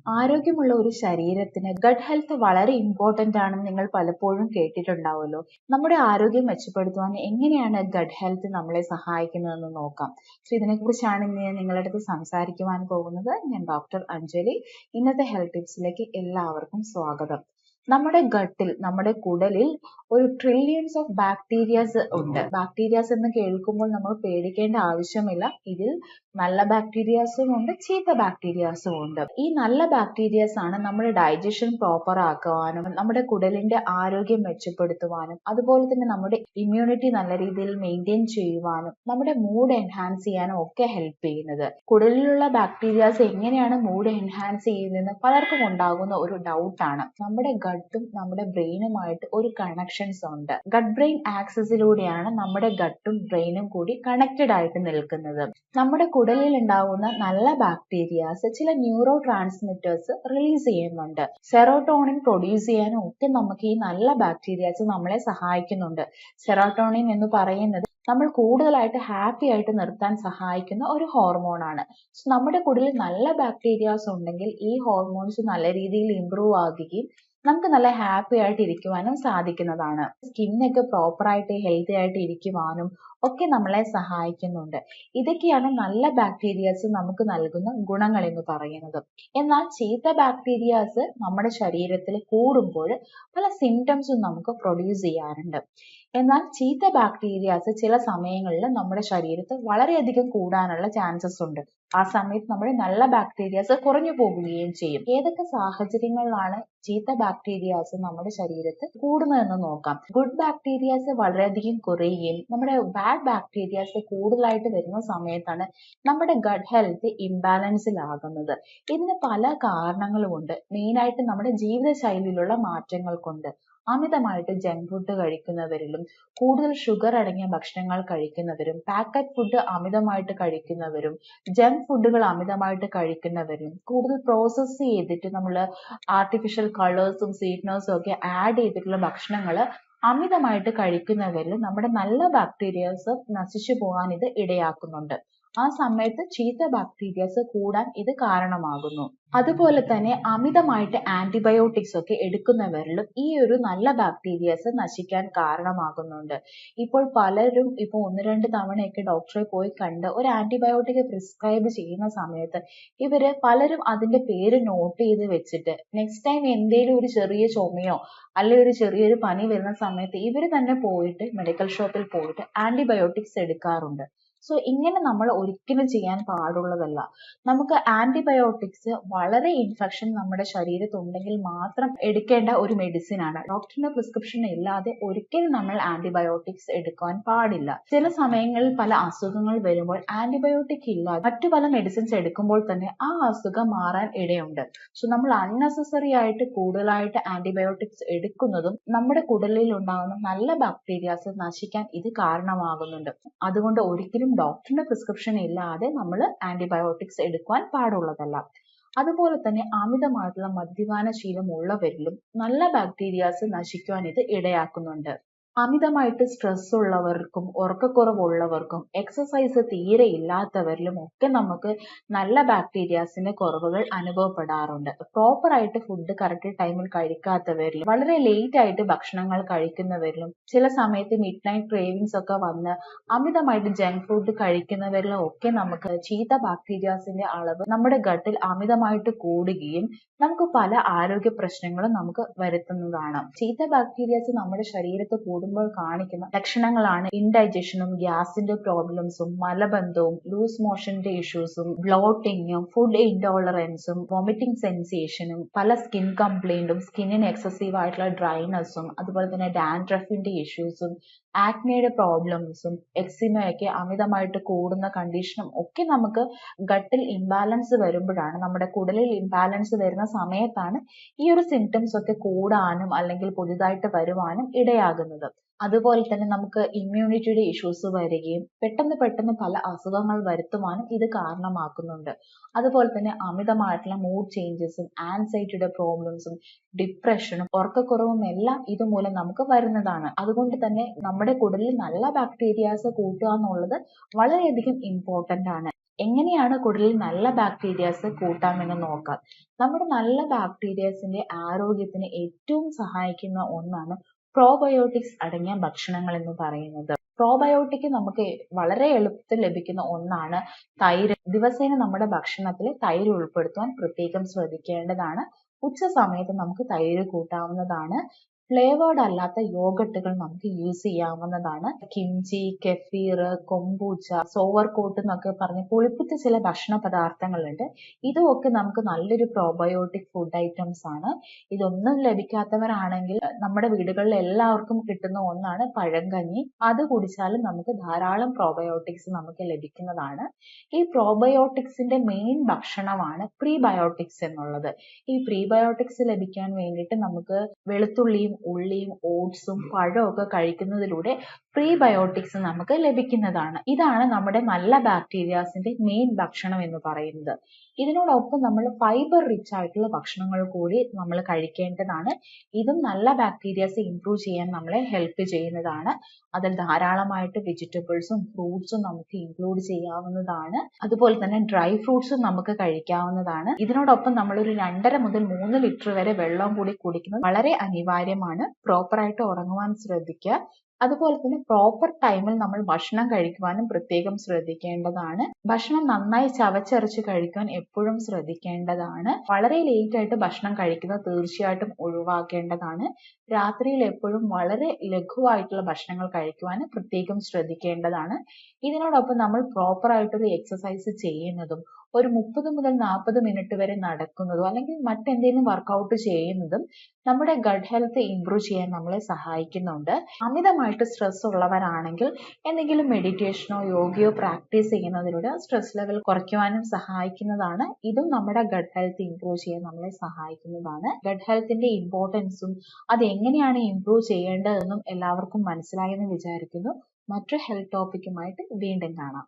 ആരോഗ്യമുള്ള ഒരു ശരീരത്തിന് ഗട്ട് ഹെൽത്ത് വളരെ ഇമ്പോർട്ടന്റ് ആണെന്ന് നിങ്ങൾ പലപ്പോഴും കേട്ടിട്ടുണ്ടാവുമല്ലോ. നമ്മുടെ ആരോഗ്യം മെച്ചപ്പെടുത്തുവാൻ എങ്ങനെയാണ് ഗട്ട് ഹെൽത്ത് നമ്മളെ സഹായിക്കുന്നതെന്ന് നോക്കാം. ഇതിനെക്കുറിച്ചാണ് ഇന്ന് ഞാൻ നിങ്ങളുടെ അടുത്ത് സംസാരിക്കുവാൻ പോകുന്നത്. ഞാൻ ഡോക്ടർ അഞ്ജലി. ഇന്നത്തെ ഹെൽത്ത് ടിപ്സിലേക്ക് എല്ലാവർക്കും സ്വാഗതം. നമ്മുടെ ഗട്ടിൽ, നമ്മുടെ കുടലിൽ ഒരു ട്രില്യൺസ് ഓഫ് ബാക്ടീരിയാസ് ഉണ്ട്. ബാക്ടീരിയാസ് എന്ന് കേൾക്കുമ്പോൾ നമ്മൾ പേടിക്കേണ്ട ആവശ്യമില്ല. ഇതിൽ നല്ല ബാക്ടീരിയാസും ഉണ്ട്, ചീത്ത ബാക്ടീരിയാസും ഉണ്ട്. ഈ നല്ല ബാക്ടീരിയാസ് ആണ് നമ്മുടെ ഡൈജഷൻ പ്രോപ്പർ ആക്കുവാനും നമ്മുടെ കുടലിന്റെ ആരോഗ്യം മെച്ചപ്പെടുത്തുവാനും അതുപോലെ തന്നെ നമ്മുടെ ഇമ്മ്യൂണിറ്റി നല്ല രീതിയിൽ മെയിൻറ്റെയിൻ ചെയ്യുവാനും നമ്മുടെ മൂഡ് എൻഹാൻസ് ചെയ്യാനും ഒക്കെ ഹെൽപ്പ് ചെയ്യുന്നത്. കുടലിലുള്ള ബാക്ടീരിയാസ് എങ്ങനെയാണ് മൂഡ് എൻഹാൻസ് ചെയ്യുന്നതെന്ന് പലർക്കും ഉണ്ടാകുന്ന ഒരു ഡൗട്ടാണ്. നമ്മുടെ ഗട്ടും നമ്മുടെ ബ്രെയിനുമായിട്ട് ഒരു കണക്ഷൻസ് ഉണ്ട്. ഗട്ട് ബ്രെയിൻ ആക്സിസിലൂടെയാണ് നമ്മുടെ ഗട്ടും ബ്രെയിനും കൂടി കണക്റ്റഡ് ആയിട്ട് നിൽക്കുന്നത്. നമ്മുടെ കുടലിൽ ഉണ്ടാകുന്ന നല്ല ബാക്ടീരിയാസ് ചില ന്യൂറോ ട്രാൻസ്മിറ്റേഴ്സ് റിലീസ് ചെയ്യുന്നുണ്ട്. സെറോട്ടോണിൻ പ്രൊഡ്യൂസ് ചെയ്യാനും ഒക്കെ നമുക്ക് ഈ നല്ല ബാക്ടീരിയാസ് നമ്മളെ സഹായിക്കുന്നുണ്ട്. സെറോട്ടോണിൻ എന്ന് പറയുന്നത് നമ്മൾ കൂടുതലായിട്ട് ഹാപ്പി ആയിട്ട് നിർത്താൻ സഹായിക്കുന്ന ഒരു ഹോർമോൺ ആണ്. നമ്മുടെ കുടലിൽ നല്ല ബാക്ടീരിയാസ് ഉണ്ടെങ്കിൽ ഈ ഹോർമോൺസ് നല്ല രീതിയിൽ ഇംപ്രൂവ് ആകുകയും നമുക്ക് നല്ല ഹാപ്പി ആയിട്ട് ഇരിക്കുവാനും സാധിക്കുന്നതാണ്. സ്കിന്നൊക്കെ പ്രോപ്പറായിട്ട് ഹെൽത്തി ആയിട്ട് ഇരിക്കുവാനും ഒക്കെ നമ്മളെ സഹായിക്കുന്നുണ്ട്. ഇതൊക്കെയാണ് നല്ല ബാക്ടീരിയാസ് നമുക്ക് നൽകുന്ന ഗുണങ്ങൾ എന്ന് പറയുന്നത്. എന്നാൽ ചീത്ത ബാക്ടീരിയാസ് നമ്മുടെ ശരീരത്തിൽ കൂടുമ്പോൾ പല സിംറ്റംസും നമുക്ക് പ്രൊഡ്യൂസ് ചെയ്യാറുണ്ട്. എന്നാൽ ചീത്ത ബാക്ടീരിയാസ് ചില സമയങ്ങളിൽ നമ്മുടെ ശരീരത്തിൽ വളരെയധികം കൂടാനുള്ള ചാൻസസ് ഉണ്ട്. ആ സമയത്ത് നമ്മുടെ നല്ല ബാക്ടീരിയാസ് കുറഞ്ഞു പോകുകയും ചെയ്യും. ഏതൊക്കെ സാഹചര്യങ്ങളിലാണ് ചീത്ത ബാക്ടീരിയാസ് നമ്മുടെ ശരീരത്തിൽ കൂടുന്നതെന്ന് നോക്കാം. ഗുഡ് ബാക്ടീരിയാസ് വളരെയധികം കുറയുകയും നമ്മുടെ ബാഡ് ബാക്ടീരിയാസ് കൂടുതലായിട്ട് വരുന്ന സമയത്താണ് നമ്മുടെ ഗട്ട് ഹെൽത്ത് ഇംബാലൻസിലാകുന്നത്. ഇതിന് പല കാരണങ്ങളുമുണ്ട്. മെയിനായിട്ട് നമ്മുടെ ജീവിതശൈലിയിലുള്ള മാറ്റങ്ങൾ കൊണ്ട്. അമിതമായിട്ട് ജങ്ക് ഫുഡ് കഴിക്കുന്നവരിലും കൂടുതൽ ഷുഗർ അടങ്ങിയ ഭക്ഷണങ്ങൾ കഴിക്കുന്നവരും പാക്കറ്റ് ഫുഡ് അമിതമായിട്ട് കഴിക്കുന്നവരും ജങ്ക് ഫുഡുകൾ അമിതമായിട്ട് കഴിക്കുന്നവരും കൂടുതൽ പ്രോസസ്സ് ചെയ്തിട്ട് നമ്മൾ ആർട്ടിഫിഷ്യൽ കളേഴ്സും സ്വീറ്റ്നേഴ്സും ഒക്കെ ആഡ് ചെയ്തിട്ടുള്ള ഭക്ഷണങ്ങൾ അമിതമായിട്ട് കഴിക്കുന്നവരിൽ നമ്മുടെ നല്ല ബാക്ടീരിയാസ് നശിച്ചു പോകാൻ ഇത് ഇടയാക്കുന്നുണ്ട്. ആ സമയത്ത് ചീത്ത ബാക്ടീരിയാസ് കൂടാൻ ഇത് കാരണമാകുന്നു. അതുപോലെ തന്നെ അമിതമായിട്ട് ആന്റിബയോട്ടിക്സ് ഒക്കെ എടുക്കുന്നവരിലും ഈ ഒരു നല്ല ബാക്ടീരിയാസ് നശിക്കാൻ കാരണമാകുന്നുണ്ട്. ഇപ്പോൾ പലരും ഒന്ന് രണ്ട് തവണയൊക്കെ ഡോക്ടറെ പോയി കണ്ട് ഒരു ആന്റിബയോട്ടിക് പ്രിസ്ക്രൈബ് ചെയ്യുന്ന സമയത്ത് പലരും അതിന്റെ പേര് നോട്ട് ചെയ്ത് വെച്ചിട്ട് നെക്സ്റ്റ് ടൈം എന്തേലും ഒരു ചെറിയ ചുമയോ അല്ലെങ്കിൽ ഒരു ചെറിയൊരു പനി വരുന്ന സമയത്ത് ഇവർ തന്നെ പോയിട്ട് മെഡിക്കൽ ഷോപ്പിൽ പോയിട്ട് ആന്റിബയോട്ടിക്സ് എടുക്കാറുണ്ട്. ഇങ്ങനെ നമ്മൾ ഒരിക്കലും ചെയ്യാൻ പാടുള്ളതല്ല. നമുക്ക് ആന്റിബയോട്ടിക്സ് വളരെ ഇൻഫെക്ഷൻ നമ്മുടെ ശരീരത്തിൽ ഉണ്ടെങ്കിൽ മാത്രം എടുക്കേണ്ട ഒരു മെഡിസിൻ ആണ്. ഡോക്ടറിന്റെ പ്രിസ്ക്രിപ്ഷൻ ഇല്ലാതെ ഒരിക്കലും നമ്മൾ ആന്റിബയോട്ടിക്സ് എടുക്കാൻ പാടില്ല. ചില സമയങ്ങളിൽ പല അസുഖങ്ങൾ വരുമ്പോൾ ആന്റിബയോട്ടിക് ഇല്ലാതെ മറ്റു പല മെഡിസിൻസ് എടുക്കുമ്പോൾ തന്നെ ആ അസുഖം മാറാൻ ഇടയുണ്ട്. നമ്മൾ അൺനെസസറി ആയിട്ട് കൂടുതലായിട്ട് ആന്റിബയോട്ടിക്സ് എടുക്കുന്നതും നമ്മുടെ കുടലിൽ ഉണ്ടാകുന്ന നല്ല ബാക്ടീരിയാസ് നശിക്കാൻ ഇത് കാരണമാകുന്നുണ്ട്. അതുകൊണ്ട് ഒരിക്കലും ഡോക്ടറിന്റെ പ്രിസ്ക്രിപ്ഷൻ ഇല്ലാതെ നമ്മൾ ആന്റിബയോട്ടിക്സ് എടുക്കുവാൻ പാടുള്ളതല്ല. അതുപോലെ തന്നെ അമിതമായിട്ടുള്ള മദ്യപാന ശീലം ഉള്ളവരിലും നല്ല ബാക്ടീരിയാസ് നശിക്കുവാൻ ഇത് ഇടയാക്കുന്നുണ്ട്. അമിതമായിട്ട് സ്ട്രെസ് ഉള്ളവർക്കും ഉറക്കക്കുറവുള്ളവർക്കും എക്സസൈസ് തീരെ ഇല്ലാത്തവരിലും ഒക്കെ നമുക്ക് നല്ല ബാക്ടീരിയാസിന്റെ കുറവുകൾ അനുഭവപ്പെടാറുണ്ട്. പ്രോപ്പർ ആയിട്ട് ഫുഡ് കറക്റ്റ് ടൈമിൽ കഴിക്കാത്തവരിലും വളരെ ലേറ്റ് ആയിട്ട് ഭക്ഷണങ്ങൾ കഴിക്കുന്നവരിലും ചില സമയത്ത് മിഡ് നൈറ്റ് ക്രേവിങ്സ് ഒക്കെ വന്ന് അമിതമായിട്ട് ജങ്ക് ഫുഡ് കഴിക്കുന്നവരിലും ഒക്കെ നമുക്ക് ചീത്ത ബാക്ടീരിയാസിന്റെ അളവ് നമ്മുടെ ഗട്ടിൽ അമിതമായിട്ട് കൂടുകയും നമുക്ക് പല ആരോഗ്യ പ്രശ്നങ്ങളും നമുക്ക് വരുത്തുന്നതാണ്. ചീത്ത ബാക്ടീരിയാസ് നമ്മുടെ ശരീരത്തിൽ കൂടുമ്പോൾ കാണിക്കുന്ന ലക്ഷണങ്ങളാണ് ഇൻഡൈജഷനും ഗ്യാസിന്റെ പ്രോബ്ലംസും മലബന്ധവും ലൂസ് മോഷന്റെ ഇഷ്യൂസും ബ്ലോട്ടിങ്ങും ഫുഡ് ഇൻടോളറൻസും വോമിറ്റിംഗ് സെൻസേഷനും പല സ്കിൻ കംപ്ലൈന്റും സ്കിന്നിന് എക്സസീവ് ആയിട്ടുള്ള ഡ്രൈനെസ്സും അതുപോലെ തന്നെ ഡാൻഡ്രഫിന്റെ ഇഷ്യൂസും ആക്നെയുടെ പ്രോബ്ലംസും എക്സിമയൊക്കെ അമിതമായിട്ട് കൂടുന്ന കണ്ടീഷനും ഒക്കെ നമുക്ക് ഗട്ടിൽ ഇംബാലൻസ് വരുമ്പോഴാണ്, നമ്മുടെ കുടലിൽ ഇംബാലൻസ് വരുന്ന സമയത്താണ് ഈ ഒരു സിംറ്റംസ് ഒക്കെ കൂടാനും അല്ലെങ്കിൽ പുതിയതായിട്ട് വരുവാനും ഇടയാകുന്നത്. അതുപോലെ തന്നെ നമുക്ക് ഇമ്മ്യൂണിറ്റിയുടെ ഇഷ്യൂസ് വരികയും പെട്ടെന്ന് പല അസുഖങ്ങൾ വരുത്തുവാനും ഇത് കാരണമാക്കുന്നുണ്ട്. അതുപോലെ തന്നെ അമിതമായിട്ടുള്ള മൂഡ് ചേഞ്ചസും ആൻസൈറ്റിയുടെ പ്രോബ്ലംസും ഡിപ്രഷനും ഉറക്കക്കുറവും എല്ലാം ഇതുമൂലം നമുക്ക് വരുന്നതാണ്. അതുകൊണ്ട് തന്നെ നമ്മുടെ കുടലിൽ നല്ല ബാക്ടീരിയാസ് കൂട്ടുക എന്നുള്ളത് വളരെയധികം ഇമ്പോർട്ടന്റ് ആണ്. എങ്ങനെയാണ് കുടലിൽ നല്ല ബാക്ടീരിയാസ് കൂട്ടാമെന്ന് നോക്കാം. നമ്മുടെ നല്ല ബാക്ടീരിയാസിന്റെ ആരോഗ്യത്തിന് ഏറ്റവും സഹായിക്കുന്ന ഒന്നാണ് പ്രോബയോട്ടിക്സ് അടങ്ങിയ ഭക്ഷണങ്ങൾ എന്ന് പറയുന്നത്. പ്രോബയോട്ടിക് നമുക്ക് വളരെ എളുപ്പത്തിൽ ലഭിക്കുന്ന ഒന്നാണ് തൈര്. ദിവസേന നമ്മുടെ ഭക്ഷണത്തിൽ തൈര് ഉൾപ്പെടുത്തുവാൻ പ്രത്യേകം ശ്രദ്ധിക്കേണ്ടതാണ്. ഉച്ച സമയത്ത് നമുക്ക് തൈര് കൂട്ടാവുന്നതാണ്. ഫ്ലേവേർഡ് അല്ലാത്ത യോഗട്ടുകൾ നമുക്ക് യൂസ് ചെയ്യാവുന്നതാണ്. Kimchi, kefir, kombucha, sauerkraut എന്നൊക്കെ പറഞ്ഞ് പുളിപ്പിച്ച ചില ഭക്ഷണ പദാർത്ഥങ്ങളുണ്ട്. ഇതുമൊക്കെ നമുക്ക് നല്ലൊരു പ്രോബയോട്ടിക് ഫുഡ് ഐറ്റംസ് ആണ്. ഇതൊന്നും ലഭിക്കാത്തവരാണെങ്കിൽ നമ്മുടെ വീടുകളിൽ എല്ലാവർക്കും കിട്ടുന്ന ഒന്നാണ് പഴങ്കഞ്ഞി. അത് കുടിച്ചാലും നമുക്ക് ധാരാളം പ്രോബയോട്ടിക്സ് നമുക്ക് ലഭിക്കുന്നതാണ്. ഈ പ്രോബയോട്ടിക്സിന്റെ മെയിൻ ഭക്ഷണമാണ് പ്രീബയോട്ടിക്സ് എന്നുള്ളത്. ഈ പ്രീബയോട്ടിക്സ് ലഭിക്കാൻ വേണ്ടിയിട്ട് നമുക്ക് വെളുത്തുള്ളിയും ഉള്ളിയും ഓട്സും പഴവും ഒക്കെ കഴിക്കുന്നതിലൂടെ പ്രീബയോട്ടിക്സ് നമുക്ക് ലഭിക്കുന്നതാണ്. ഇതാണ് നമ്മുടെ നല്ല ബാക്ടീരിയാസിന്റെ മെയിൻ ഭക്ഷണം എന്ന് പറയുന്നത്. ഇതിനോടൊപ്പം നമ്മൾ ഫൈബർ റിച്ച് ആയിട്ടുള്ള ഭക്ഷണങ്ങൾ കൂടി നമ്മൾ കഴിക്കേണ്ടതാണ്. ഇതും നല്ല ബാക്ടീരിയാസ് ഇംപ്രൂവ് ചെയ്യാൻ നമ്മളെ ഹെൽപ്പ് ചെയ്യുന്നതാണ്. അതിൽ ധാരാളമായിട്ട് വെജിറ്റബിൾസും ഫ്രൂട്ട്സും നമുക്ക് ഇൻക്ലൂഡ് ചെയ്യാവുന്നതാണ്. അതുപോലെ തന്നെ ഡ്രൈ ഫ്രൂട്ട്സും നമുക്ക് കഴിക്കാവുന്നതാണ്. ഇതിനോടൊപ്പം നമ്മൾ ഒരു 2.5 മുതൽ 3 ലിറ്റർ വരെ വെള്ളം കൂടി കുടിക്കുന്നത് വളരെ അനിവാര്യമാണ്. പ്രോപ്പറായിട്ട് ഉറങ്ങുവാൻ ശ്രദ്ധിക്കുക. അതുപോലെ തന്നെ പ്രോപ്പർ ടൈമിൽ നമ്മൾ ഭക്ഷണം കഴിക്കുവാനും പ്രത്യേകം ശ്രദ്ധിക്കേണ്ടതാണ്. ഭക്ഷണം നന്നായി ചവച്ചരച്ച് കഴിക്കാൻ എപ്പോഴും ശ്രദ്ധിക്കേണ്ടതാണ്. വളരെ ലേറ്റ് ആയിട്ട് ഭക്ഷണം കഴിക്കുന്നത് തീർച്ചയായിട്ടും ഒഴിവാക്കേണ്ടതാണ്. രാത്രിയിൽ എപ്പോഴും വളരെ ലഘുവായിട്ടുള്ള ഭക്ഷണങ്ങൾ കഴിക്കുവാൻ പ്രത്യേകം ശ്രദ്ധിക്കേണ്ടതാണ്. ഇതിനോടൊപ്പം നമ്മൾ പ്രോപ്പർ ആയിട്ടൊരു എക്സസൈസ് ചെയ്യുന്നതും ഒരു 30 മുതൽ 40 മിനിറ്റ് വരെ നടക്കുന്നതും അല്ലെങ്കിൽ മറ്റെന്തെങ്കിലും വർക്കൗട്ട് ചെയ്യുന്നതും നമ്മുടെ ഗട്ട് ഹെൽത്ത് ഇംപ്രൂവ് ചെയ്യാൻ നമ്മളെ സഹായിക്കുന്നുണ്ട്. അമിതമായിട്ട് സ്ട്രെസ് ഉള്ളവരാണെങ്കിൽ എന്തെങ്കിലും മെഡിറ്റേഷനോ യോഗയോ പ്രാക്ടീസ് ചെയ്യുന്നതിലൂടെ സ്ട്രെസ് ലെവൽ കുറയ്ക്കുവാനും സഹായിക്കുന്നതാണ്. ഇതും നമ്മുടെ ഗട്ട് ഹെൽത്ത് ഇംപ്രൂവ് ചെയ്യാൻ നമ്മളെ സഹായിക്കുന്നതാണ്. ഗട്ട് ഹെൽത്തിന്റെ ഇമ്പോർട്ടൻസും അത് എങ്ങനെയാണ് ഇംപ്രൂവ് ചെയ്യേണ്ടതെന്നും എല്ലാവർക്കും മനസ്സിലായെന്ന് വിചാരിക്കുന്നു. മറ്റൊരു ഹെൽത്ത് ടോപ്പിക്കുമായിട്ട് വീണ്ടും കാണാം.